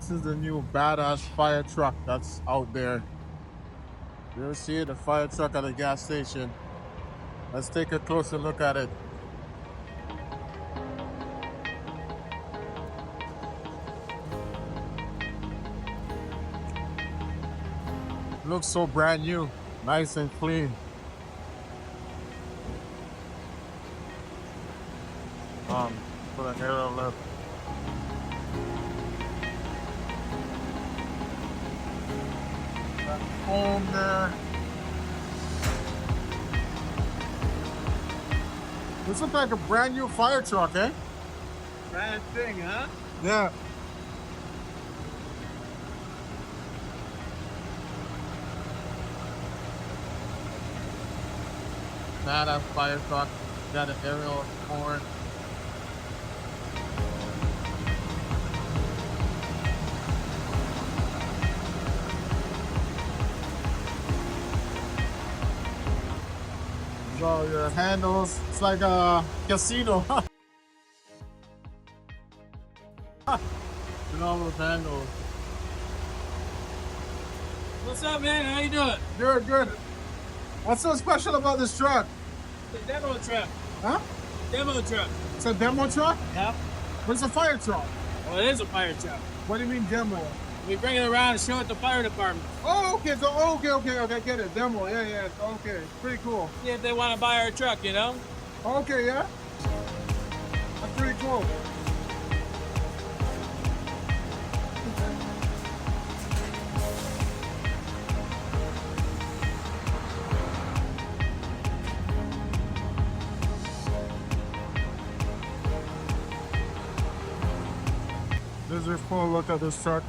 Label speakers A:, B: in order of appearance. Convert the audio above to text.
A: This is the new badass fire truck that's out there. You ever see it? The fire truck at the gas station. Let's take a closer look at it. Looks so brand new, nice and clean. Put an aerial lift. That foam there. This looks like a brand new fire truck, eh?
B: Brand thing, huh?
A: Yeah. Badass fire truck. Got an aerial horn. So your handles, it's like a casino. And all those handles.
B: What's up, man? How you doing?
A: Good, good. What's so special about this truck?
B: The demo truck.
A: Huh?
B: Demo truck.
A: It's a demo truck?
B: Yeah.
A: But it's a fire truck.
B: Well, it is a fire truck.
A: What do you mean demo?
B: We bring it around and show it to the fire department.
A: Oh, okay. So, okay. Get it. Demo. Yeah. Okay. Pretty cool.
B: See if they want to buy our truck, you know?
A: Okay, yeah. That's pretty cool. This is a full look at this truck.